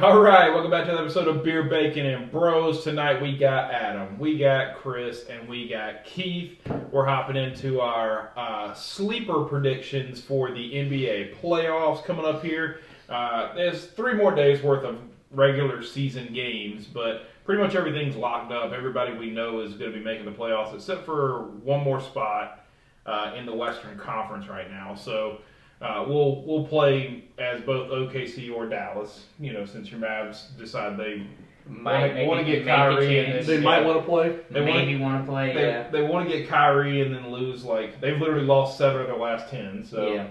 All right, welcome back to another episode of Beer, Bacon, and Bros. Tonight we got Adam, we got Chris, and we got Keith. We're hopping into our sleeper predictions for the NBA playoffs coming up here. There's 3 more days worth of regular season games, but pretty much everything's locked up. Everybody we know is going to be making the playoffs, except for one more spot in the Western Conference right now. So. We'll play as both OKC or Dallas. You know, since your Mavs decide they want to get Kyrie, and they might want to play. They want to play. They want to get Kyrie and then lose. Like they've literally lost 7 of their last 10. So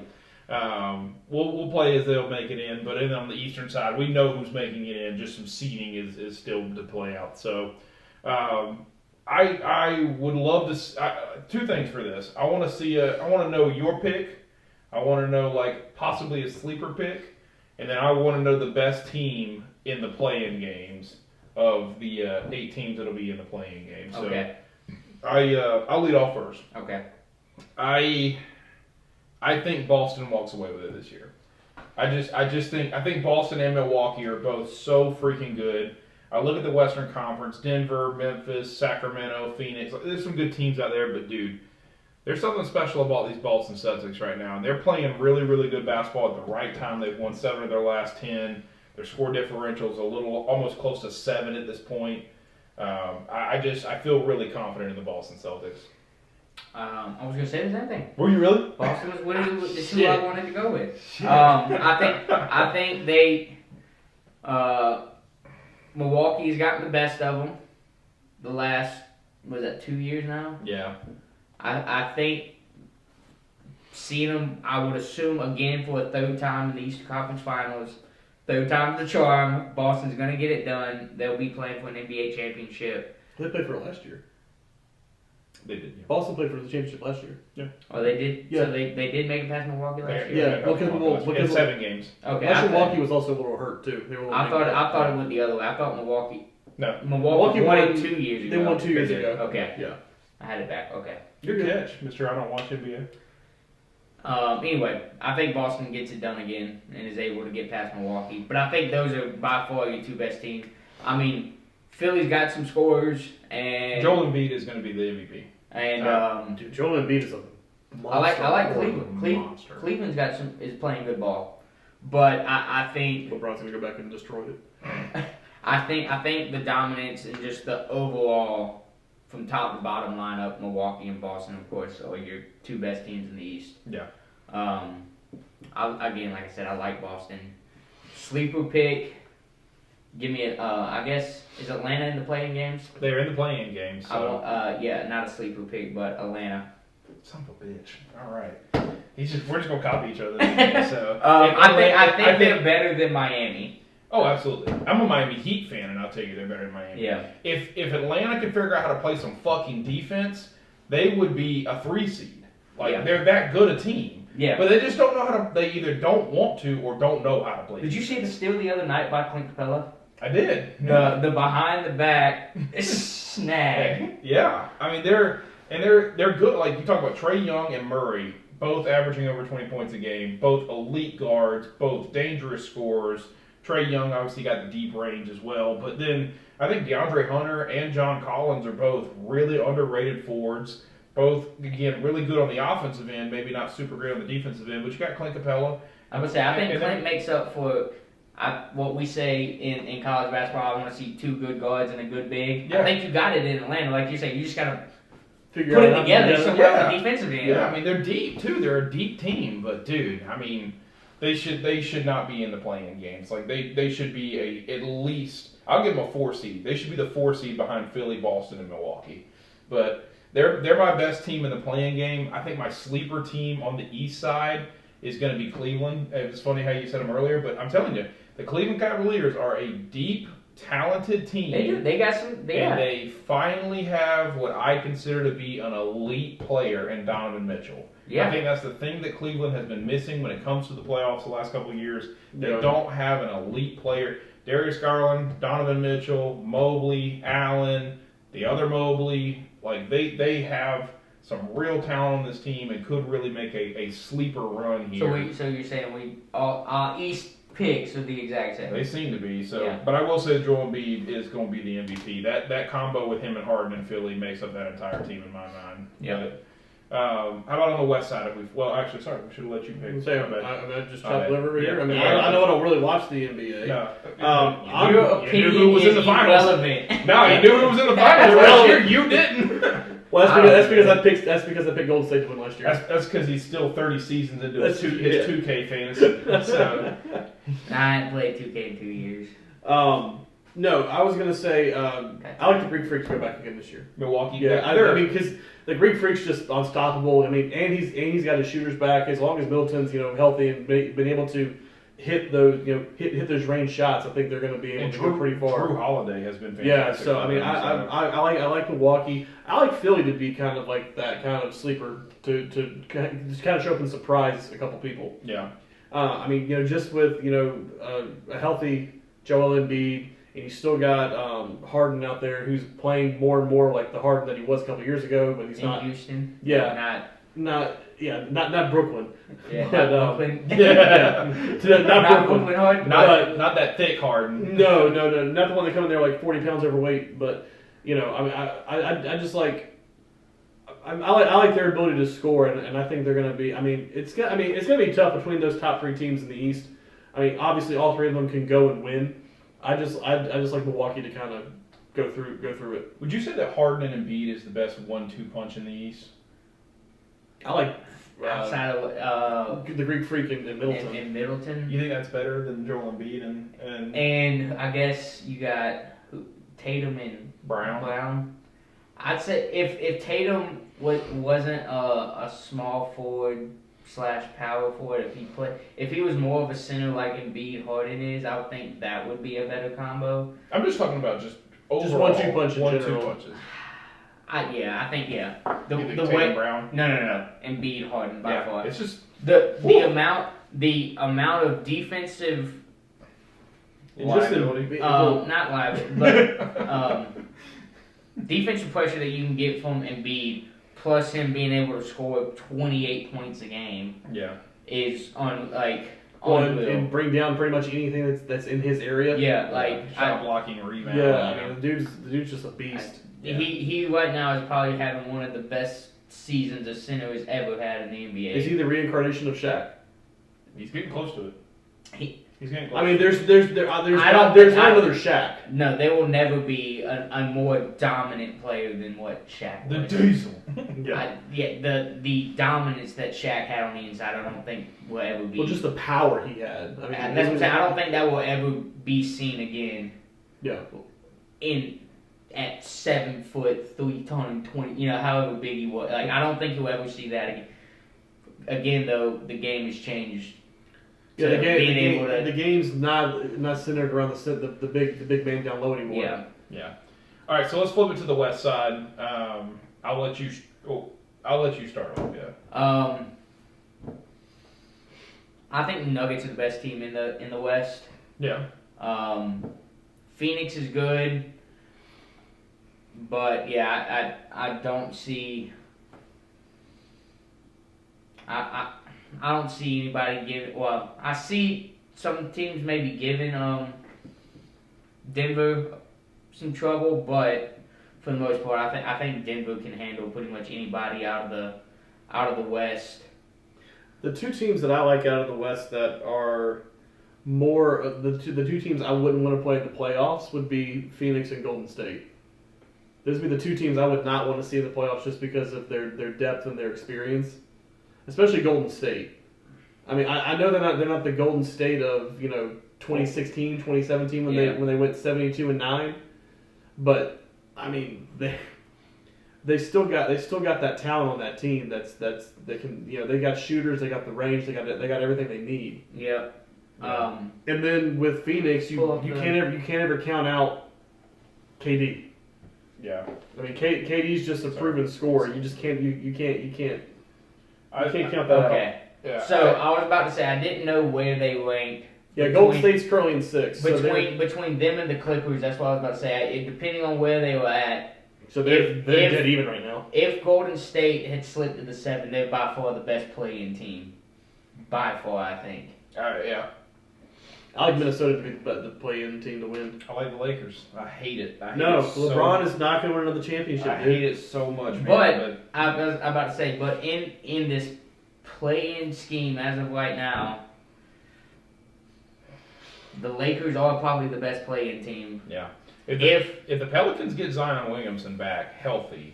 we'll play as they'll make it in. But then on the Eastern side, we know who's making it in. Just some seeding is still to play out. So. I would love to. 2 things for this. I want to know your pick. I want to know, possibly a sleeper pick, and then I want to know the best team in the play-in games of the 8 teams that'll be in the play-in game. So okay. I'll lead off first. Okay. I think Boston walks away with it this year. I think Boston and Milwaukee are both so freaking good. I look at the Western Conference: Denver, Memphis, Sacramento, Phoenix. There's some good teams out there, but dude. There's something special about these Boston Celtics right now, and they're playing really, really good basketball at the right time. They've won 7 of their last 10. Their score differential's almost close to 7 at this point. I feel really confident in the Boston Celtics. I was gonna say the same thing. Were you really? Boston was who I wanted to go with. I think they Milwaukee's gotten the best of them. The last 2 years now. Yeah. I think seeing them, I would assume again for a 3rd time in the Eastern Conference Finals, 3rd time's the charm. Boston's gonna get it done. They'll be playing for an NBA championship. They played for it last year. They did. Yeah. Boston played for the championship last year. Yeah. Oh, they did. Yeah. So they did make it past Milwaukee last year. Yeah, because 7 games. Okay. Milwaukee was also a little hurt too. I thought it went the other way. I thought Milwaukee No. won it 2 years ago. They won 2 years They did. ago. Okay. Yeah. I had it back. Okay. Good catch, Mr. I don't watch NBA. Anyway, I think Boston gets it done again and is able to get past Milwaukee. But I think those are by far your 2 best teams. I mean, Philly's got some scorers, and Joel Embiid is going to be the MVP. And Dude, Joel Embiid is a monster. I like Cleveland. Monster. Cleveland's is playing good ball, but I think LeBron's gonna go back and destroy it. I think the dominance and just the overall from top to bottom lineup, Milwaukee and Boston, of course, are your 2 best teams in the East. Yeah. Again, like I said, I like Boston. Sleeper pick. Give me I guess, is Atlanta in the playing games? They're in the play-in game, so... not a sleeper pick, but Atlanta. Son of a bitch. All right. We're just going to copy each other. So. I think they're better than Miami. Oh, absolutely. I'm a Miami Heat fan, and I'll tell you they're better than Miami. Yeah. If Atlanta could figure out how to play some fucking defense, they would be a 3 seed. They're that good a team. Yeah. But they just don't know how to... They either don't want to or don't know how to play. Did you see the steal the other night by Clint Capella? I did. The behind the back snag. Yeah, I mean they're good. Like you talk about Trae Young and Murray, both averaging over 20 points a game, both elite guards, both dangerous scorers. Trae Young obviously got the deep range as well, but then I think DeAndre Hunter and John Collins are both really underrated forwards. Both again really good on the offensive end, maybe not super great on the defensive end. But you got Clint Capella. I would say I think Clint makes up for. What we say in college basketball, I want to see 2 good guards and a good big. Yeah. I think you got it in Atlanta. Like you say, you just got to put it together somewhere on the defensive end. Yeah, I mean, they're deep, too. They're a deep team. But, dude, I mean, they should not be in the play-in games. Like, they should be at least, I'll give them a 4 seed. They should be the 4 seed behind Philly, Boston, and Milwaukee. But they're my best team in the play-in game. I think my sleeper team on the east side is going to be Cleveland. It was funny how you said them earlier, but I'm telling you, the Cleveland Cavaliers are a deep, talented team. They do. They got some. And they finally have what I consider to be an elite player in Donovan Mitchell. Yeah. I think that's the thing that Cleveland has been missing when it comes to the playoffs the last couple of years. They don't have an elite player. Darius Garland, Donovan Mitchell, Mobley, Allen, the other Mobley. Like, they have some real talent on this team and could really make a sleeper run here. So you're saying we all East picks are the exact same. They seem to be. So, Yeah. but I will say Joel Embiid is going to be the MVP. That combo with him and Harden and Philly makes up that entire team in my mind. Yeah. But, how about on the West side? If we actually, sorry, we should have let you pick. Say, My bad. I just My chopped bad. liver here. Yeah. I mean, Yeah. I know I don't really watch the NBA. No. I'm- you Your knew opinion who was in is the finals. irrelevant. No, you knew who was in the finals last year. You didn't. Well, I don't that's because know. I picked Golden State to win last year. That's because he's still 30 seasons into his That's- 2K fantasy. So, I ain't played 2K in 2 years. No, I was gonna say I like the Greek Freaks to go back again this year. Milwaukee. Yeah, I they're- mean, because the Greek Freak's just unstoppable. I mean, and he's got his shooters back. As long as Middleton's healthy and been able to hit those hit those range shots, I think they're going to be able and to go pretty far. Drew Holiday has been fantastic. Yeah, so I mean, for them, I like Milwaukee. I like Philly to be kind of like that kind of sleeper to just kind of show up and surprise a couple people. yeah. I mean, just with a healthy Joel Embiid, and you still got Harden out there who's playing more and more like the Harden that he was a couple years ago, but he's In not. Houston. Yeah, Not not Brooklyn. yeah, But, not Brooklyn. Not Not Brooklyn. Brooklyn Hard. Not that thick Harden. No, not the one that come in there like 40 pounds overweight. But I mean, I just like. I like their ability to score, and I think they're going to be. I mean, it's going to be tough between those top three teams in the East. I mean, obviously, all three of them can go and win. I just like Milwaukee to kind of go through it. Would you say that Harden and Embiid is the best 1-2 punch in the East? I like Outside of the Greek Freak in Middleton. in Middleton. You think that's better than Joel Embiid and And I guess you got Tatum and Brown? I'd say if Tatum wasn't a small forward / power forward, if he was more of a center like Embiid Harden is, I would think that would be a better combo. I'm just talking about just overall 1-2 punch in 1-2 general. punches. I think the You think the Tatum way Brown? No Embiid Harden by Yeah, far. it's just The amount of defensive liability. not liability, but defensive pressure that you can get from Embiid, plus him being able to score 28 points a game, Yeah. is unreal. and bring down pretty much anything that's in his area. Yeah, like shot blocking, rebound. Yeah, I mean, the dude's just a beast. Yeah. he right now is probably having one of the best seasons a center has ever had in the NBA. Is he the reincarnation of Shaq? He's getting close to it. He's getting close. I mean, there's I not don't think- another Shaq. No, there will never be a more dominant player than what Shaq the was. Diesel. The dominance that Shaq had on the inside, I don't think will ever be. Well, just the power he had. I mean, And that's what I'm saying. I don't think that will ever be seen again. Yeah. At 7 foot, 320, however big he was. Like I don't think you'll ever see that again. Again, though, the game has changed. Yeah, to being able to- the game's not centered around the big man down low anymore. Yeah. Yeah. All right, so let's flip it to the West side. I'll let you start off. Yeah. I think the Nuggets are the best team in the West. Yeah. Phoenix is good, but yeah, I don't see. I don't see anybody giving. Well, I see some teams maybe giving Denver some trouble, but for the most part, I think Denver can handle pretty much anybody out of the West. The two teams that I like out of the West that are more the two teams I wouldn't want to play in the playoffs would be Phoenix and Golden State. Those would be the two teams I would not want to see in the playoffs just because of their depth and their experience, especially Golden State. I mean, I know they're not the Golden State of 2016, 2017 when they went 72-9, but I mean they still got that talent on that team they can they got shooters, they got the range, they got everything they need. Yeah. And then with Phoenix, you can't ever count out KD. Yeah. I mean, KD's just a proven scorer. You just can't you can't count that out. Okay. Yeah. So I was about to say I didn't know where they ranked. Yeah, Golden State's currently in 6. Between them and the Clippers, that's what I was about to say. Depending on where they were at, so they're if- dead even right now. if Golden State had slipped to the 7, they're by far the best playing team. By far, I think. Yeah. I like Minnesota to be the play-in team to win. I like the Lakers. I hate it. I hate No, it so, LeBron is not going to win another championship. I hate it so much, man. But I was about to say, but in this play-in scheme as of right now, the Lakers are probably the best play-in team. Yeah. If the Pelicans get Zion Williamson back healthy,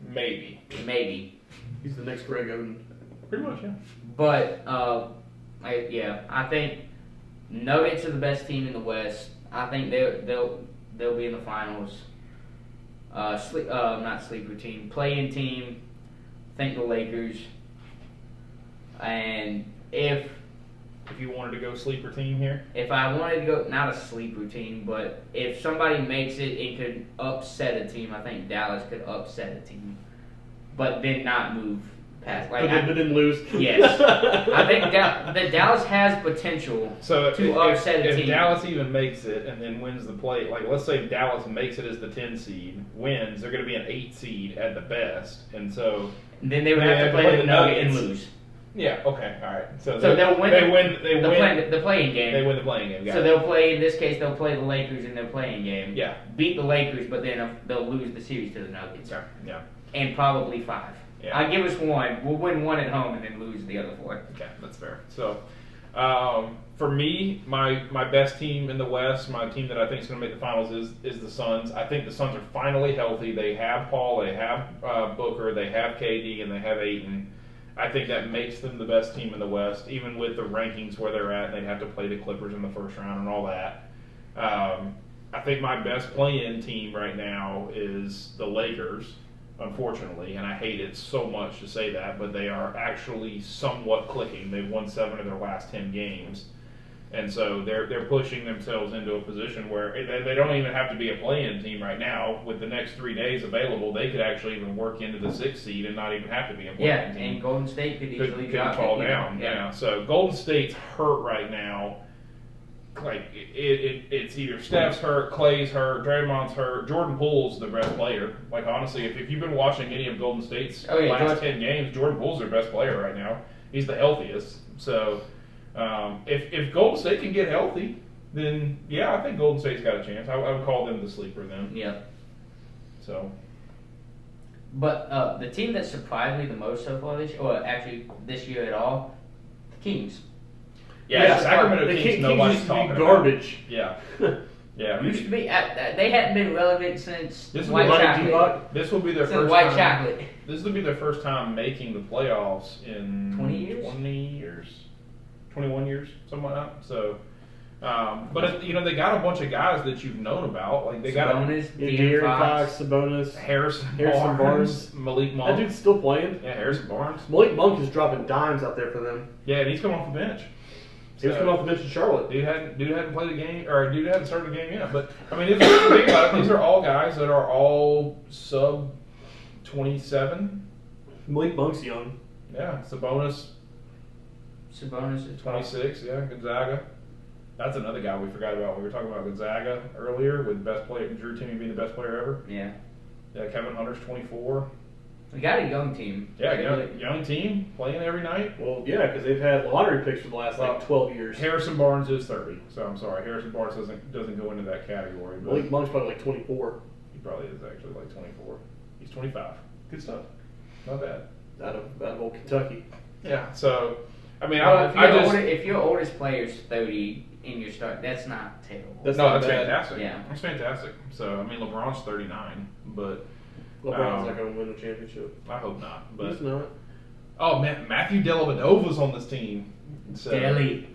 maybe. He's the next Greg Oden. Pretty much, yeah. But I think Nuggets are the best team in the West. I think they'll be in the finals. Not sleeper team, play-in team. I think the Lakers. And if you wanted to go sleeper team here, if I wanted to go, not a sleeper team, but if somebody makes it and could upset a team, I think Dallas could upset a team, but then not move past. But then lose. Yes, I think that Dallas has potential to upset a team. If Dallas even makes it and then wins the play, like let's say Dallas makes it as the 10 seed, wins, they're going to be an 8 seed at the best, and so then they would have to play the Nuggets and lose. Yeah. Okay. All right. So they'll win. They win the playing game. They win the playing game. So they'll play. In this case, they'll play the Lakers in their playing game. Yeah. Beat the Lakers, but then they'll lose the series to the Nuggets. Okay. Yeah. And probably 5. Yeah. I give us 1. We'll win 1 at home and then lose the other 4. Okay, that's fair. So, for me, my best team in the West, my team that I think is going to make the finals is the Suns. I think the Suns are finally healthy. They have Paul, they have Booker, they have KD, and they have Ayton. I think that makes them the best team in the West, even with the rankings where they're at. They'd have to play the Clippers in the first round and all that. I think my best play-in team right now is the Lakers, unfortunately, and I hate it so much to say that, but they are actually somewhat clicking. They've won 7 of their last 10 games. And so they're pushing themselves into a position where they don't even have to be a play-in team right now. With the next 3 days available, they could actually even work into the 6th seed and not even have to be a play-in team. And Golden State could easily fall down. Yeah. So Golden State's hurt right now. Like it's either Steph's hurt, Clay's hurt, Draymond's hurt, Jordan Poole's the best player. Like honestly, if you've been watching any of Golden State's last 10 games, Jordan Poole's their best player right now. He's the healthiest. So. If Golden State can get healthy, then yeah, I think Golden State's got a chance. I would call them the sleeper then. Yeah. So. But the team that surprised me the most so far this year, or actually this year at all, the Kings. Yeah, Sacramento Kings nobody's talking about. Garbage. Yeah. Yeah. Used to be. They hadn't been relevant since White Chocolate. This will be their since first White time. Chocolate. This will be their first time making the playoffs in 20 years. 20 years. 21 years, something like that. So, but they got a bunch of guys that you've known about. Like they got De'Aaron Fox, Sabonis, Harrison Barnes, Malik Monk. That dude's still playing. Yeah, Harrison Barnes. Malik Monk is dropping dimes out there for them. Yeah, and he's coming off the bench. He was coming off the bench in Charlotte. Dude hadn't played a game, or dude hadn't started a game yet. But I mean, think about it. These are all guys that are all sub 27. Malik Monk's young. Yeah, Sabonis is 26. Yeah, Gonzaga. That's another guy we forgot about. We were talking about Gonzaga earlier with best player, Drew Timme being the best player ever. Yeah. Yeah, Kevin Hunter's 24. We got a young team. Yeah, young team playing every night. Well, yeah, because they've had lottery picks for the last 12 years. Harrison Barnes is 30, so I'm sorry. Harrison Barnes doesn't go into that category. But Malik Monk's probably like 24. He probably is actually like 24. He's 25. Good stuff. Not bad. Out of old Kentucky. Yeah. So, I mean, if your oldest player's 30 in your start, that's not terrible. That's bad. fantastic. Yeah, that's fantastic. So, I mean, LeBron's 39, but LeBron's not going to win a championship. I hope not. But he's not. Oh man, Matthew Dellavedova's on this team. So, Delly.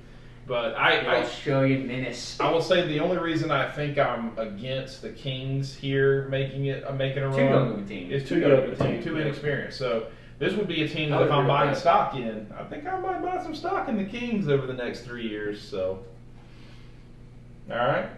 But Australian menace. I will say the only reason I think I'm against the Kings here making a run is too young of a team, too inexperienced. So. This would be a team that if I'm buying stock in, I think I might buy some stock in the Kings over the next 3 years. So, all right.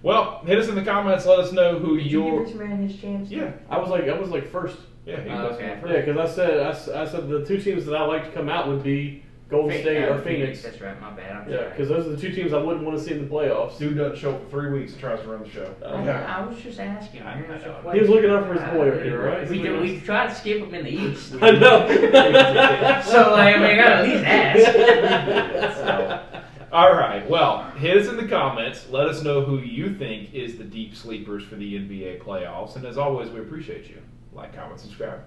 Well, hit us in the comments. Let us know who Did you give this man his chance? Yeah, I was like first. Yeah, he was okay. first. Yeah, because I said the two teams that I like to come out would be Golden State or Phoenix. That's right. My bad. I'm Yeah, sorry. because those are the two teams I wouldn't want to see in the playoffs. Dude doesn't show up for 3 weeks and tries to run the show. I was just asking. He was looking out for his boy over here, right? We tried to skip him in the East. I know. So, I gotta at least ask. All right. Well, hit us in the comments. Let us know who you think is the deep sleepers for the NBA playoffs. And as always, we appreciate you. Like, comment, subscribe.